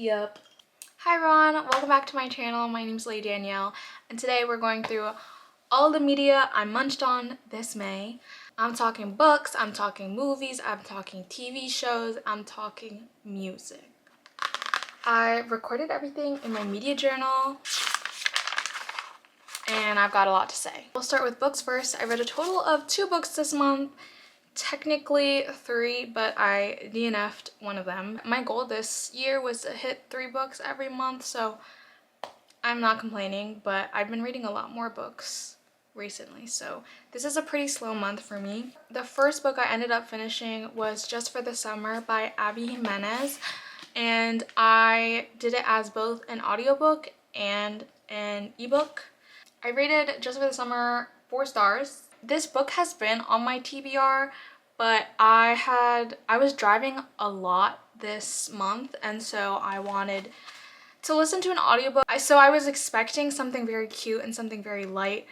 Yep. Hi everyone, welcome back to my channel. My name is Lady Danielle, and today we're going through all the media I munched on this May. I'm talking books, I'm talking movies, I'm talking TV shows, I'm talking music. I recorded everything in my media journal, and I've got a lot to say. We'll start with books first. I read a total of 2 books this month. Technically 3, but I DNF'd one of them. My goal this year was to hit 3 books every month, so I'm not complaining, but I've been reading a lot more books recently, so this is a pretty slow month for me. The first book I ended up finishing was Just for the Summer by Abby Jimenez, and I did it as both an audiobook and an ebook. I rated Just for the Summer 4 stars. This book has been on my TBR, but I was driving a lot this month, and so I wanted to listen to an audiobook. So I was expecting something very cute and something very light,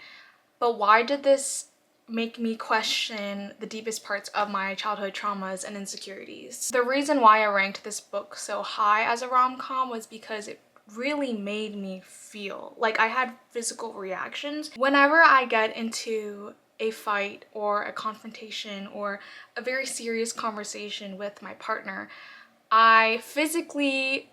but why did this make me question the deepest parts of my childhood traumas and insecurities? The reason why I ranked this book so high as a rom-com was because it really made me feel like I had physical reactions. Whenever I get into a fight or a confrontation or a very serious conversation with my partner, I physically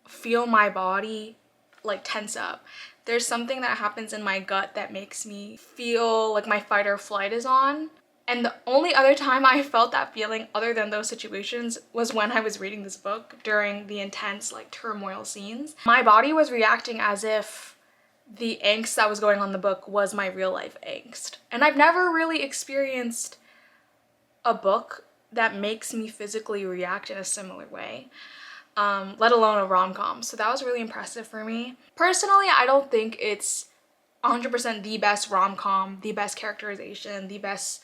feel my body like tense up. There's something that happens in my gut that makes me feel like my fight or flight is on. And the only other time I felt that feeling other than those situations was when I was reading this book during the intense like turmoil scenes. My body was reacting as if the angst that was going on in the book was my real life angst. And I've never really experienced a book that makes me physically react in a similar way. Let alone a rom-com. So that was really impressive for me. Personally, I don't think it's 100% the best rom-com, the best characterization, the best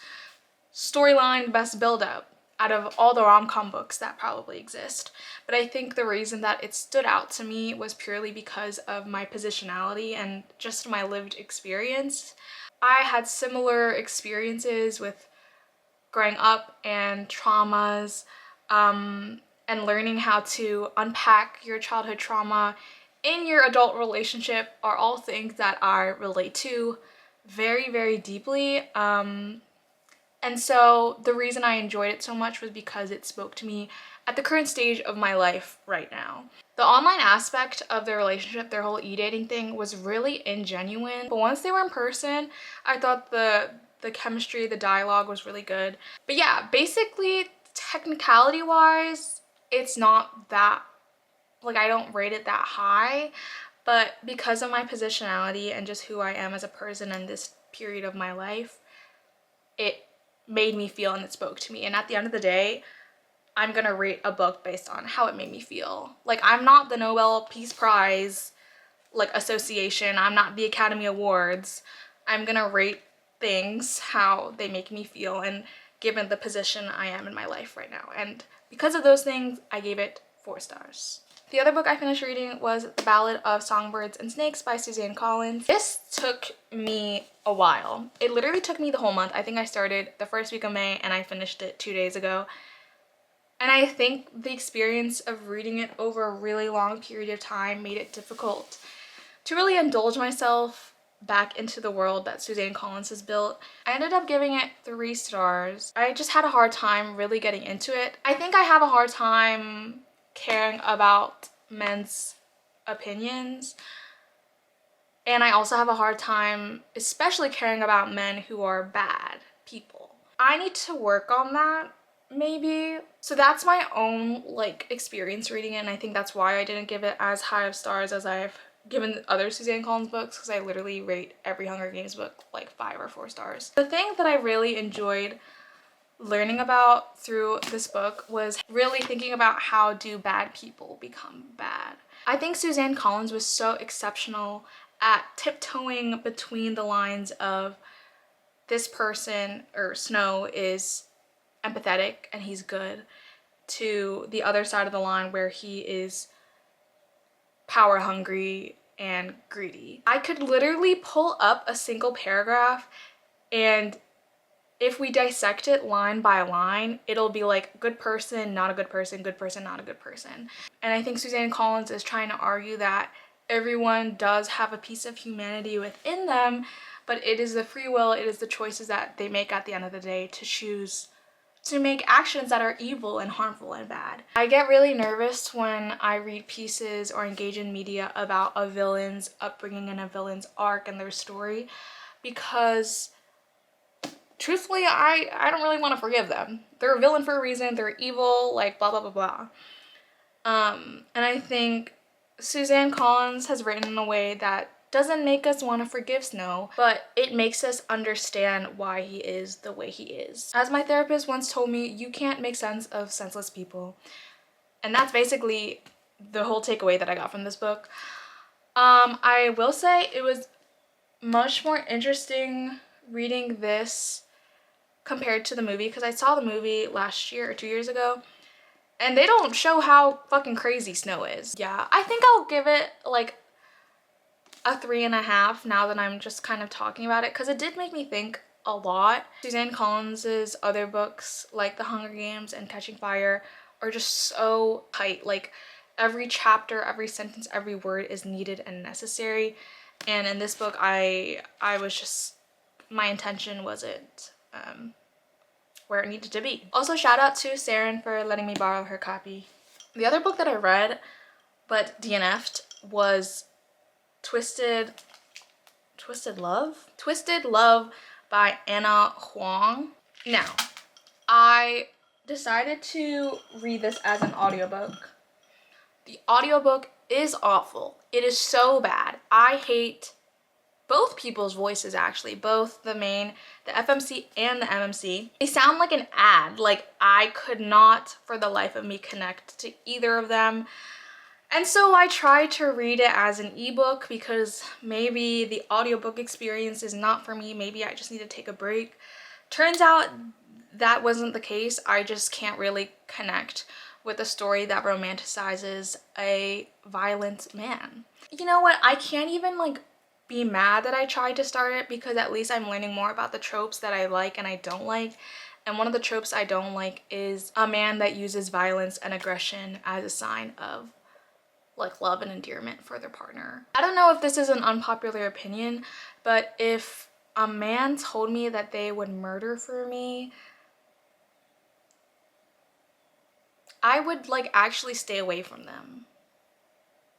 storyline, best build-up out of all the rom-com books that probably exist. But I think the reason that it stood out to me was purely because of my positionality and just my lived experience. I had similar experiences with growing up and traumas, and learning how to unpack your childhood trauma in your adult relationship are all things that I relate to very, very deeply. And so the reason I enjoyed it so much was because it spoke to me at the current stage of my life right now. The online aspect of their relationship, their whole e-dating thing, was really ingenuine. But once they were in person, I thought the chemistry, the dialogue was really good. But yeah, basically, technicality-wise, it's not that, like, I don't rate it that high, but because of my positionality and just who I am as a person in this period of my life, it made me feel and it spoke to me. And at the end of the day, I'm gonna rate a book based on how it made me feel. Like, I'm not the Nobel Peace Prize, like, association. I'm not the Academy Awards. I'm gonna rate things how they make me feel and given the position I am in my life right now. And because of those things, I gave it 4 stars. The other book I finished reading was The Ballad of Songbirds and Snakes by Suzanne Collins. This took me a while. It literally took me the whole month. I think I started the first week of May and I finished it 2 days ago. And I think the experience of reading it over a really long period of time made it difficult to really indulge myself back into the world that Suzanne Collins has built. I ended up giving it 3 stars. I just had a hard time really getting into it. I think I have a hard time caring about men's opinions. And I also have a hard time especially caring about men who are bad people. I need to work on that, maybe. So that's my own like experience reading it, and I think that's why I didn't give it as high of stars as I've given other Suzanne Collins books, because I literally rate every Hunger Games book like 5 or 4 stars. The thing that I really enjoyed learning about through this book was really thinking about how do bad people become bad. I think Suzanne Collins was so exceptional at tiptoeing between the lines of this person, or Snow, is empathetic and he's good, to the other side of the line where he is power hungry and greedy. I could literally pull up a single paragraph and if we dissect it line by line, it'll be like good person, not a good person, good person, not a good person. And I think Suzanne Collins is trying to argue that everyone does have a piece of humanity within them, but it is the free will, it is the choices that they make at the end of the day to choose to make actions that are evil and harmful and bad. I get really nervous when I read pieces or engage in media about a villain's upbringing and a villain's arc and their story, because truthfully, I don't really want to forgive them. They're a villain for a reason, they're evil, like blah blah blah blah. And I think Suzanne Collins has written in a way that doesn't make us want to forgive Snow, but it makes us understand why he is the way he is. As my therapist once told me, you can't make sense of senseless people. And that's basically the whole takeaway that I got from this book. I will say it was much more interesting reading this compared to the movie, because I saw the movie last year or 2 years ago, and they don't show how fucking crazy Snow is. Yeah, I think I'll give it like a 3.5 now that I'm just kind of talking about it, because it did make me think a lot. Suzanne Collins's other books like The Hunger Games and Catching Fire are just so tight. Like every chapter, every sentence, every word is needed and necessary. And in this book, I was just, my intention wasn't where it needed to be. Also, shout out to Saren for letting me borrow her copy. The other book that I read but DNF'd was Twisted Love by Anna Huang. Now, I decided to read this as an audiobook. The audiobook is awful. It is so bad. I hate both people's voices, actually, both the FMC and the MMC. They sound like an ad. Like, I could not for the life of me connect to either of them. And so I tried to read it as an ebook, because maybe the audiobook experience is not for me. Maybe I just need to take a break. Turns out that wasn't the case. I just can't really connect with a story that romanticizes a violent man. You know what? I can't even like be mad that I tried to start it, because at least I'm learning more about the tropes that I like and I don't like. And one of the tropes I don't like is a man that uses violence and aggression as a sign of like love and endearment for their partner. I don't know if this is an unpopular opinion, but if a man told me that they would murder for me, I would like actually stay away from them.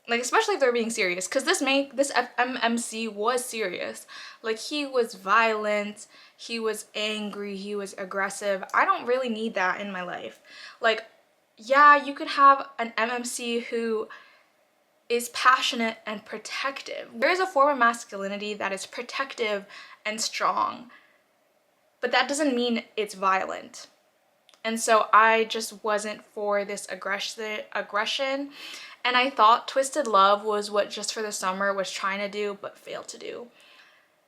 Like, especially if they're being serious, because this MMC was serious. Like, he was violent, he was angry, he was aggressive. I don't really need that in my life. Like, yeah, you could have an MMC who is passionate and protective. There is a form of masculinity that is protective and strong, but that doesn't mean it's violent. And so I just wasn't for this aggression. And I thought Twisted Love was what Just for the Summer was trying to do but failed to do.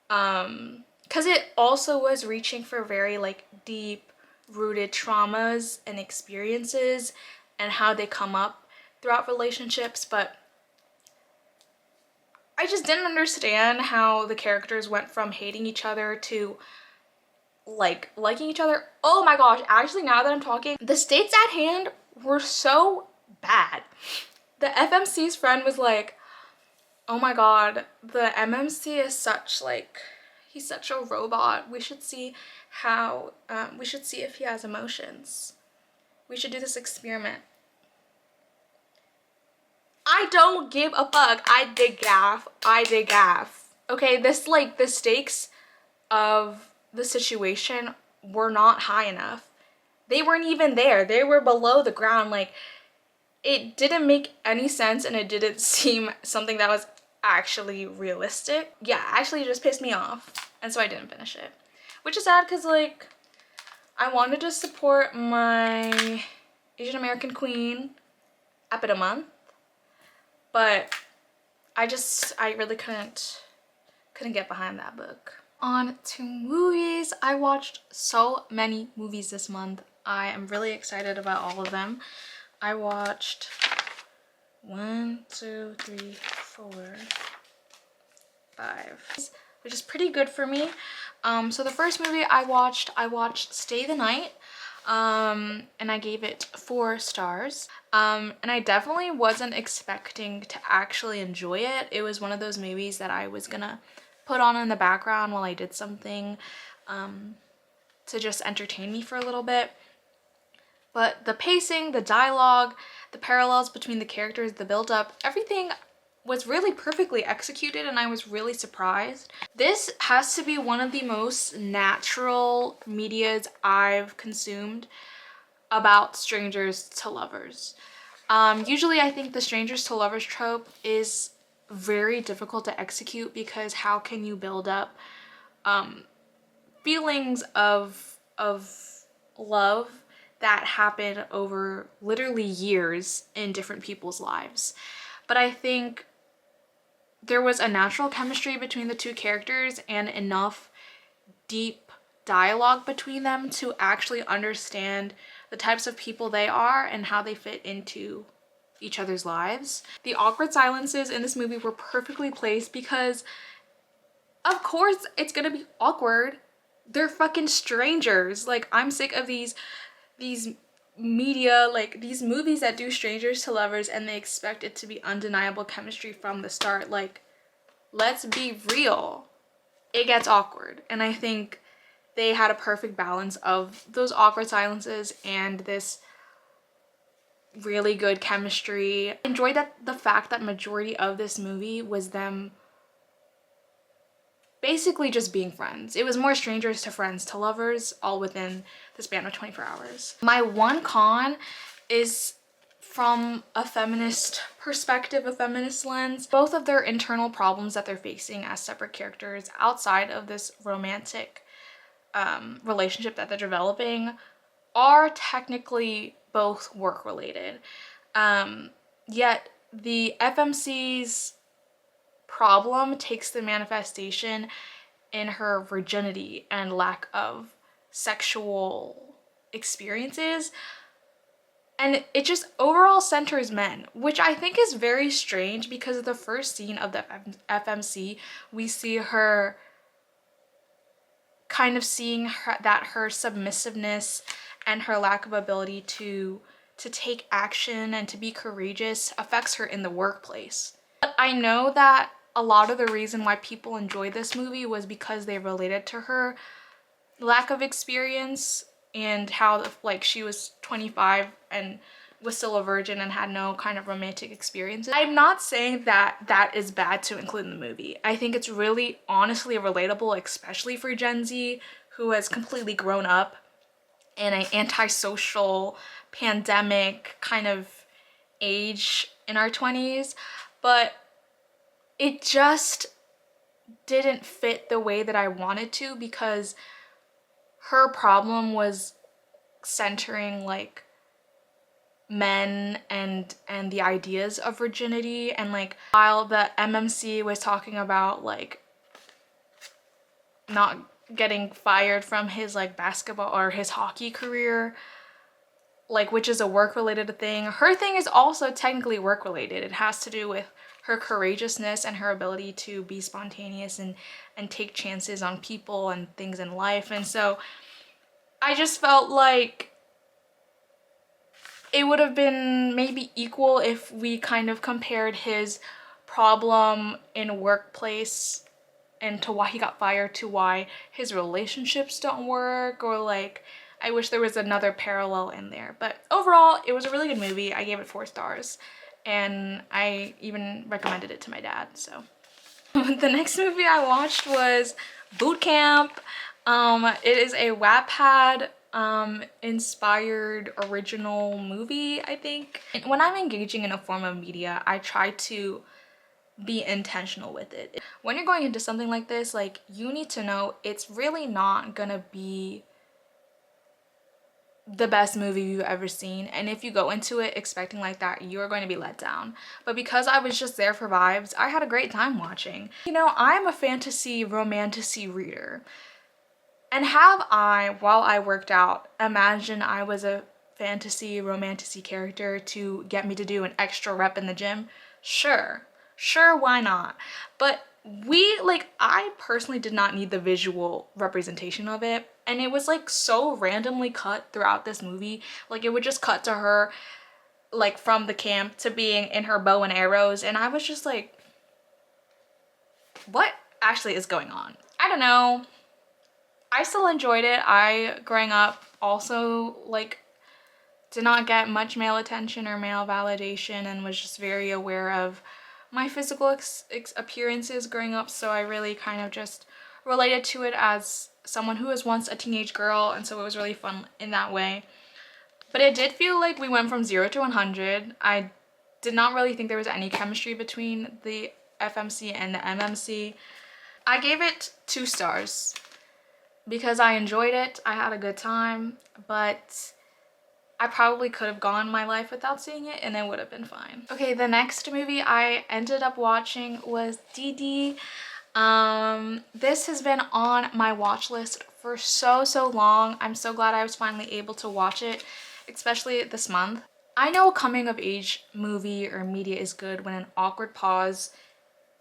Because it also was reaching for very like deep rooted traumas and experiences and how they come up throughout relationships, but I just didn't understand how the characters went from hating each other to like liking each other. Oh my gosh, actually now that I'm talking, the stakes at hand were so bad. The FMC's friend was like, oh my god, the MMC is such like, he's such a robot. We should see how, we should see if he has emotions. We should do this experiment. I don't give a fuck. I did gaff. Okay, the stakes of the situation were not high enough. They weren't even there. They were below the ground. Like, it didn't make any sense, and it didn't seem something that was actually realistic. Yeah, actually it just pissed me off, and so I didn't finish it. Which is sad, because like, I wanted to support my Asian American queen, Epic a Month, but I really couldn't get behind that book. On to movies. I watched so many movies this month. I am really excited about all of them. I watched 1, 2, 3, 4, 5. which is pretty good for me. So the first movie I watched Stay the Night, and I gave it 4 stars. And I definitely wasn't expecting to actually enjoy it. It was one of those movies that I was gonna put on in the background while I did something, to just entertain me for a little bit. But the pacing, the dialogue, the parallels between the characters, the build-up, everything was really perfectly executed, and I was really surprised. This has to be one of the most natural medias I've consumed about strangers to lovers. Usually I think the strangers to lovers trope is very difficult to execute, because how can you build up feelings of love that happen over literally years in different people's lives? But I think there was a natural chemistry between the two characters and enough deep dialogue between them to actually understand the types of people they are and how they fit into each other's lives. The awkward silences in this movie were perfectly placed, because of course it's gonna be awkward. They're fucking strangers. Like, I'm sick of these media, like these movies that do strangers to lovers and they expect it to be undeniable chemistry from the start. Like, let's be real. It gets awkward. And I think they had a perfect balance of those awkward silences and this really good chemistry. I enjoyed the fact that majority of this movie was them basically just being friends. It was more strangers to friends to lovers, all within the span of 24 hours. My one con is from a feminist perspective, a feminist lens. Both of their internal problems that they're facing as separate characters outside of this romantic relationship that they're developing are technically both work related. Yet the FMC's problem takes the manifestation in her virginity and lack of sexual experiences, and it just overall centers men, which I think is very strange, because of the first scene of the FMC we see her kind of seeing that her submissiveness and her lack of ability to take action and to be courageous affects her in the workplace. But I know that a lot of the reason why people enjoyed this movie was because they related to her lack of experience and how, like, she was 25 and was still a virgin and had no kind of romantic experiences. I'm not saying that that is bad to include in the movie. I think it's really honestly relatable, especially for Gen Z, who has completely grown up in an antisocial pandemic kind of age in our 20s. But it just didn't fit the way that I wanted to, because her problem was centering like men and the ideas of virginity, and like while the MMC was talking about like not getting fired from his like basketball or his hockey career, like, which is a work related thing, her thing is also technically work related. It has to do with her courageousness and her ability to be spontaneous and take chances on people and things in life. And so I just felt like it would have been maybe equal if we kind of compared his problem in workplace and to why he got fired to why his relationships don't work, or like, I wish there was another parallel in there. But overall, it was a really good movie. I gave it 4 stars, and I even recommended it to my dad, so. The next movie I watched was Boot Camp. It is a Wattpad inspired original movie, I think. And when I'm engaging in a form of media, I try to be intentional with it. When you're going into something like this, like, you need to know it's really not gonna be the best movie you've ever seen, and if you go into it expecting like that, you're going to be let down. But because I was just there for vibes, I had a great time watching. You know, I'm a fantasy romantasy reader, and have I, while I worked out, imagined I was a fantasy romantasy character to get me to do an extra rep in the gym? Sure, why not? But I personally did not need the visual representation of it, and it was like so randomly cut throughout this movie. Like it would just cut to her like from the camp to being in her bow and arrows, and I was just like, what actually is going on? I don't know. I still enjoyed it. I, growing up, also like did not get much male attention or male validation and was just very aware of my physical appearances growing up, so I really kind of just related to it as someone who was once a teenage girl, and so it was really fun in that way. But it did feel like we went from 0 to 100. I did not really think there was any chemistry between the FMC and the MMC. I gave it 2 stars because I enjoyed it. I had a good time, but I probably could have gone my life without seeing it and it would have been fine. Okay, the next movie I ended up watching was DD. This has been on my watch list for so long. I'm so glad I was finally able to watch it, especially this month. I know a coming of age movie or media is good when an awkward pause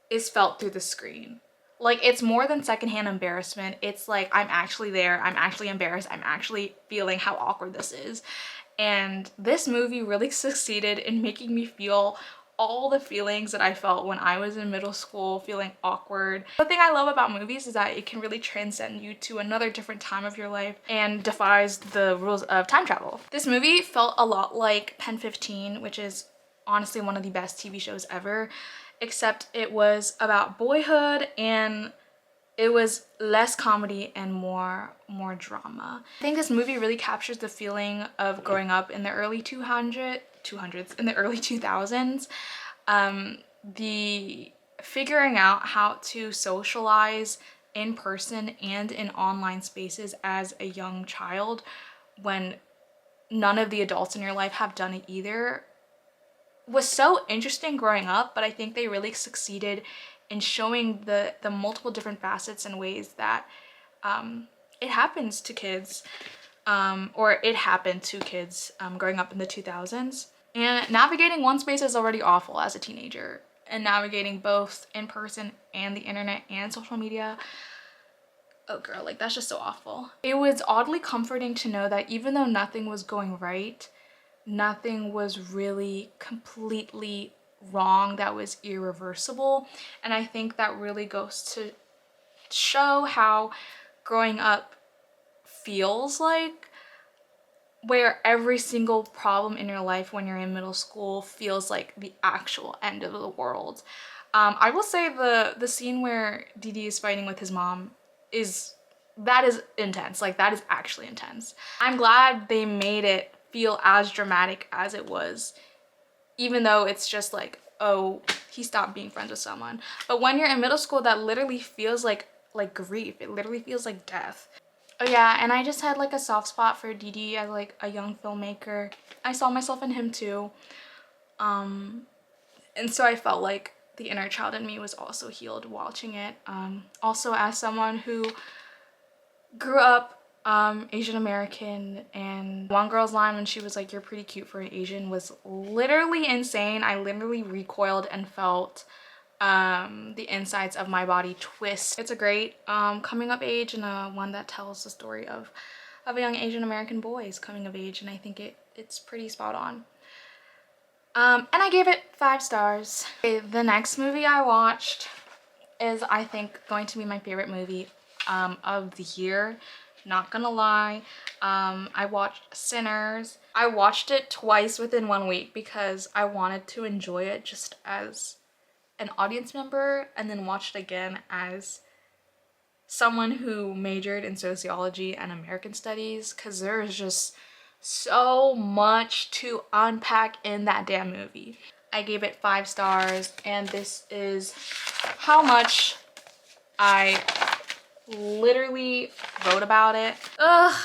is felt through the screen. Like, it's more than secondhand embarrassment. It's like, I'm actually there, I'm actually embarrassed, I'm actually feeling how awkward this is. And this movie really succeeded in making me feel all the feelings that I felt when I was in middle school, feeling awkward. The thing I love about movies is that it can really transcend you to another different time of your life and defies the rules of time travel. This movie felt a lot like Pen 15, which is honestly one of the best TV shows ever, except it was about boyhood and it was less comedy and more drama. I think this movie really captures the feeling of growing up in the early 200s, in the early 2000s. The figuring out how to socialize in person and in online spaces as a young child when none of the adults in your life have done it either was so interesting growing up, but I think they really succeeded in showing the multiple different facets and ways that it happens to kids, or it happened to kids growing up in the 2000s. And navigating one space is already awful as a teenager, and navigating both in person and the internet and social media, oh girl, like that's just so awful. It was oddly comforting to know that even though nothing was going right, nothing was really completely wrong that was irreversible. And I think that really goes to show how growing up feels like, where every single problem in your life when you're in middle school feels like the actual end of the world. I will say the scene where Didi is fighting with his mom is intense. Like, that is actually intense. I'm glad they made it feel as dramatic as it was, even though it's just like, oh, he stopped being friends with someone. But when you're in middle school, that literally feels like grief. It literally feels like death. Oh yeah, and I just had like a soft spot for Didi as like a young filmmaker. I saw myself in him too. And so I felt like the inner child in me was also healed watching it. Also, as someone who grew up Asian American, and one girl's line when she was like, "You're pretty cute for an Asian," was literally insane. I literally recoiled and felt the insides of my body twist. It's a great coming of age, and one that tells the story of a young Asian American boy's coming of age, and I think it's pretty spot on. And I gave it 5 stars. Okay, the next movie I watched is, I think, going to be my favorite movie of the year. Not gonna lie. I watched Sinners. I watched it twice within 1 week because I wanted to enjoy it just as an audience member, and then watched it again as someone who majored in sociology and American studies, because there is just so much to unpack in that damn movie. I gave it 5 stars, and this is how much I literally wrote about it. Ugh,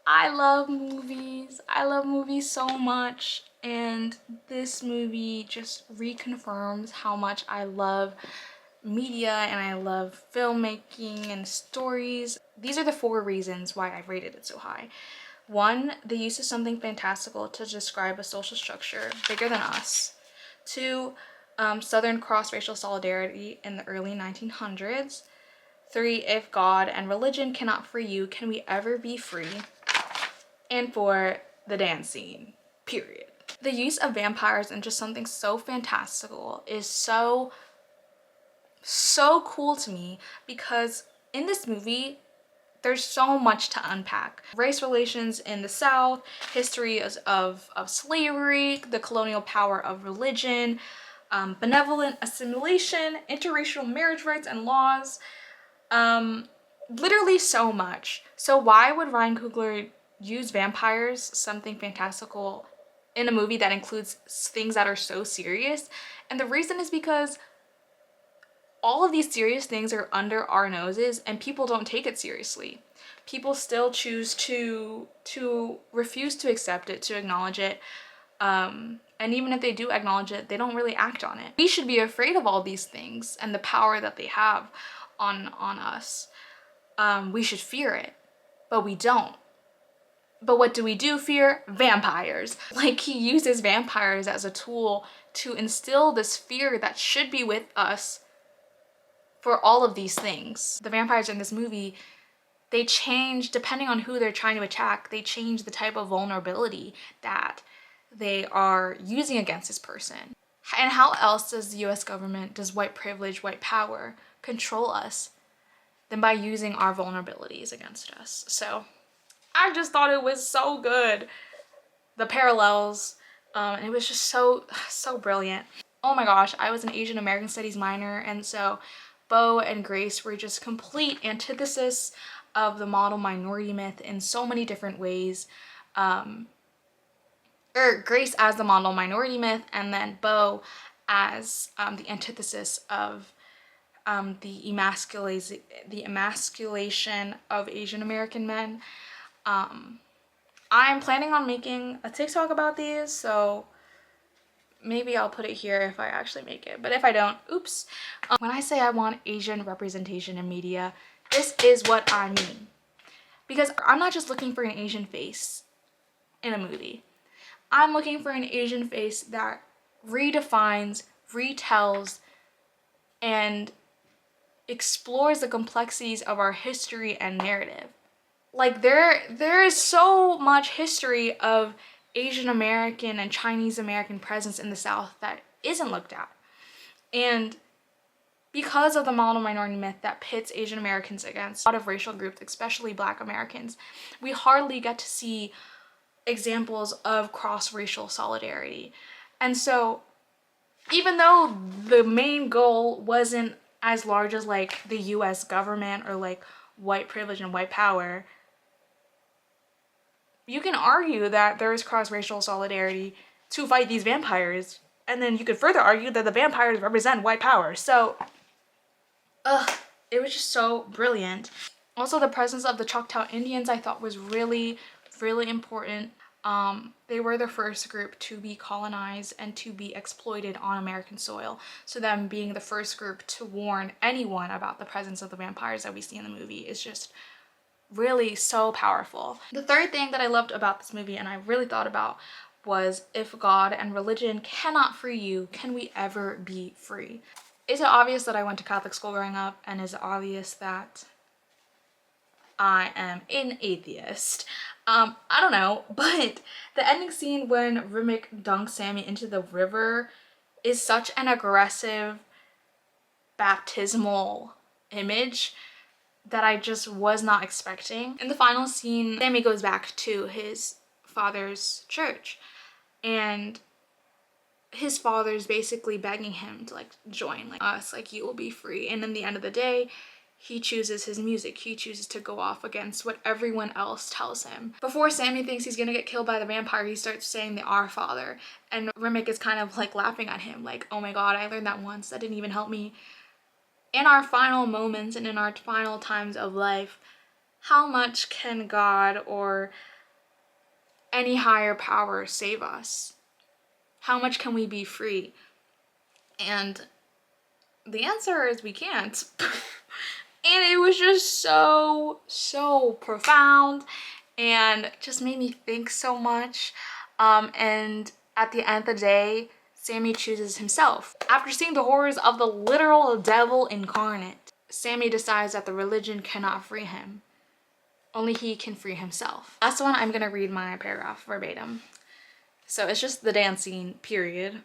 I love movies. I love movies so much, and this movie just reconfirms how much I love media and I love filmmaking and stories. These are the 4 reasons why I rated it so high. 1, the use of something fantastical to describe a social structure bigger than us. 2, Southern cross-racial solidarity in the early 1900s. 3, if God and religion cannot free you, can we ever be free? And 4, the dance scene, period. The use of vampires in just something so fantastical is so cool to me, because in this movie, there's so much to unpack. Race relations in the South, history of slavery, the colonial power of religion, benevolent assimilation, interracial marriage rights and laws, literally so much. So why would Ryan Coogler use vampires, something fantastical, in a movie that includes things that are so serious? And the reason is because all of these serious things are under our noses and people don't take it seriously. People still choose to refuse to accept it, to acknowledge it. And even if they do acknowledge it, they don't really act on it. We should be afraid of all these things and the power that they have on us. We should fear it, but we don't. But what do we do fear? Vampires. Like, he uses vampires as a tool to instill this fear that should be with us for all of these things. The vampires in this movie, they change, depending on who they're trying to attack, they change the type of vulnerability that they are using against this person. And how else does the US government, does white privilege, white power control us than by using our vulnerabilities against us? So I just thought it was so good. The parallels, and it was just so brilliant. Oh my gosh, I was an Asian American Studies minor, and so Bo and Grace were just complete antithesis of the model minority myth in so many different ways. Grace as the model minority myth, and then Bo as the antithesis of the emasculation of Asian American men. I'm planning on making a TikTok about these, so maybe I'll put it here if I actually make it, but if I don't, oops. When I say I want Asian representation in media, this is what I mean. Because I'm not just looking for an Asian face in a movie. I'm looking for an Asian face that redefines, retells, and explores the complexities of our history and narrative. Like, there is so much history of Asian American and Chinese American presence in the South that isn't looked at. And because of the model minority myth that pits Asian Americans against a lot of racial groups, especially Black Americans, we hardly get to see examples of cross-racial solidarity. And so even though the main goal wasn't as large as like the US government or like white privilege and white power, you can argue that there is cross-racial solidarity to fight these vampires, and then you could further argue that the vampires represent white power. So, it was just so brilliant. Also, the presence of the Choctaw Indians I thought was really, really important. They were the first group to be colonized and to be exploited on American soil. So them being the first group to warn anyone about the presence of the vampires that we see in the movie is just really so powerful. The third thing that I loved about this movie, and I really thought about, was if God and religion cannot free you, can we ever be free? Is it obvious that I went to Catholic school growing up, and is it obvious that I am an atheist? I don't know, but the ending scene when Remick dunks Sammy into the river is such an aggressive baptismal image that I just was not expecting. In the final scene, Sammy goes back to his father's church, and his father's basically begging him to like join like us, like you will be free. And in the end of the day, he chooses his music. He chooses to go off against what everyone else tells him. Before Sammy thinks he's gonna get killed by the vampire, he starts saying the Our Father, and Remick is kind of like laughing at him like, oh my god, I learned that once, that didn't even help me. In our final moments and in our final times of life, how much can God or any higher power save us? How much can we be free? And the answer is we can't. And it was just so profound and just made me think so much. And at the end of the day, Sammy chooses himself. After seeing the horrors of the literal devil incarnate, Sammy decides that the religion cannot free him. Only he can free himself. Last one, I'm gonna read my paragraph verbatim. So it's just the dance scene, period.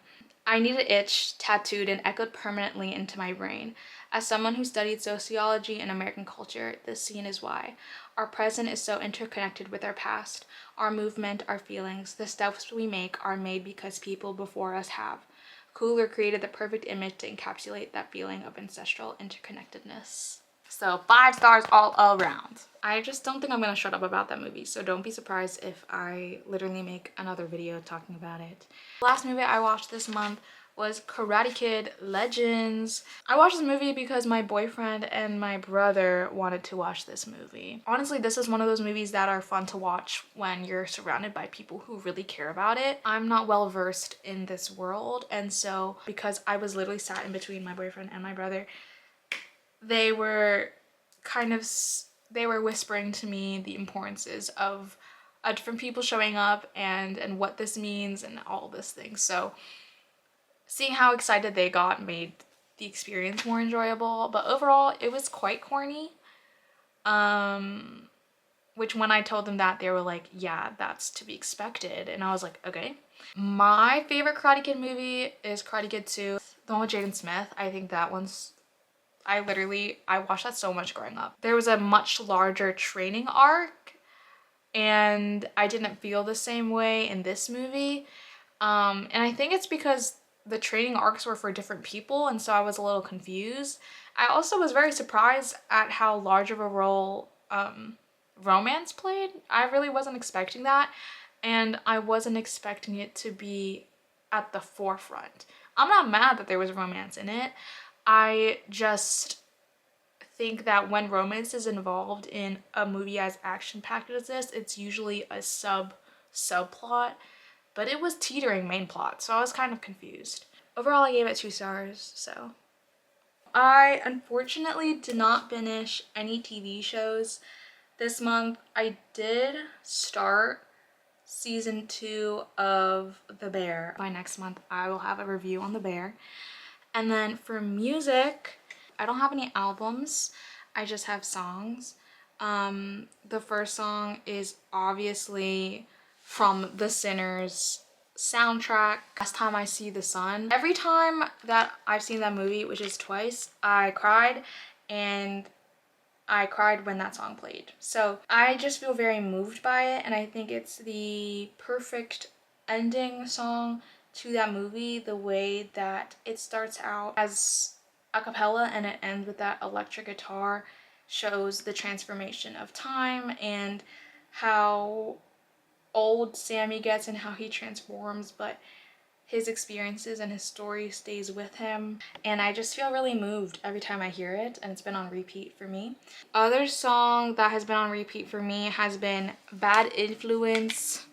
I need an itch tattooed and echoed permanently into my brain. As someone who studied sociology and American culture, this scene is why. Our present is so interconnected with our past. Our movement, our feelings, the steps we make are made because people before us have. Cooler created the perfect image to encapsulate that feeling of ancestral interconnectedness. So 5 stars all around. I just don't think I'm gonna shut up about that movie, so don't be surprised if I literally make another video talking about it. The last movie I watched this month was Karate Kid Legends. I watched this movie because my boyfriend and my brother wanted to watch this movie. Honestly, this is one of those movies that are fun to watch when you're surrounded by people who really care about it. I'm not well versed in this world, and so because I was literally sat in between my boyfriend and my brother, they were whispering to me the importances of different people showing up and what this means and all this thing. So seeing how excited they got made the experience more enjoyable, but overall it was quite corny. Which when I told them that, they were like, yeah, that's to be expected. And I was like, okay. My favorite Karate Kid movie is Karate Kid 2, the one with Jaden Smith. I think that one's, I watched that so much growing up. There was a much larger training arc, and I didn't feel the same way in this movie. And I think it's because the training arcs were for different people, and so I was a little confused. I also was very surprised at how large of a role romance played. I really wasn't expecting that, and I wasn't expecting it to be at the forefront. I'm not mad that there was romance in it. I just think that when romance is involved in a movie as action-packed as this, it's usually a subplot, but it was teetering main plot, so I was kind of confused. Overall, I gave it 2 stars, so. I unfortunately did not finish any TV shows this month. I did start season 2 of The Bear. By next month, I will have a review on The Bear. And then for music, I don't have any albums. I just have songs. The first song is obviously from The Sinners soundtrack, Last Time I See the Sun. Every time that I've seen that movie, which is twice, I cried, and I cried when that song played. So I just feel very moved by it, and I think it's the perfect ending song to that movie, the way that it starts out as a cappella and it ends with that electric guitar shows the transformation of time and how old Sammy gets and how he transforms, but his experiences and his story stays with him, and I just feel really moved every time I hear it, and it's been on repeat for me. Other song that has been on repeat for me has been Bad Influence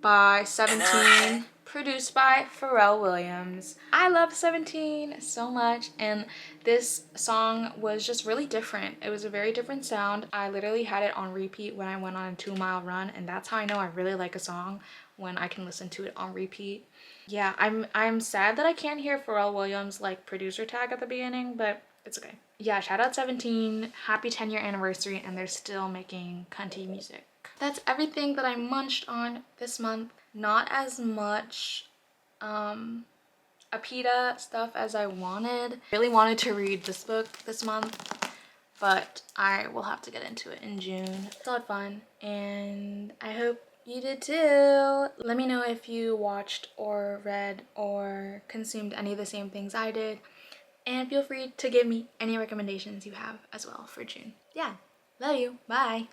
by 17, produced by Pharrell Williams. I love 17 so much, and this song was just really different. It was a very different sound. I literally had it on repeat when I went on a 2-mile run, and that's how I know I really like a song, when I can listen to it on repeat. Yeah, I'm sad that I can't hear Pharrell Williams like producer tag at the beginning, but it's okay. Yeah, shout out 17, happy 10-year anniversary, and they're still making cunty music. That's everything that I munched on this month. Not as much Apita stuff as I wanted. Really wanted to read this book this month, but I will have to get into it in June. Still had fun, and I hope you did too. Let me know if you watched or read or consumed any of the same things I did, and feel free to give me any recommendations you have as well for June. Yeah, love you. Bye.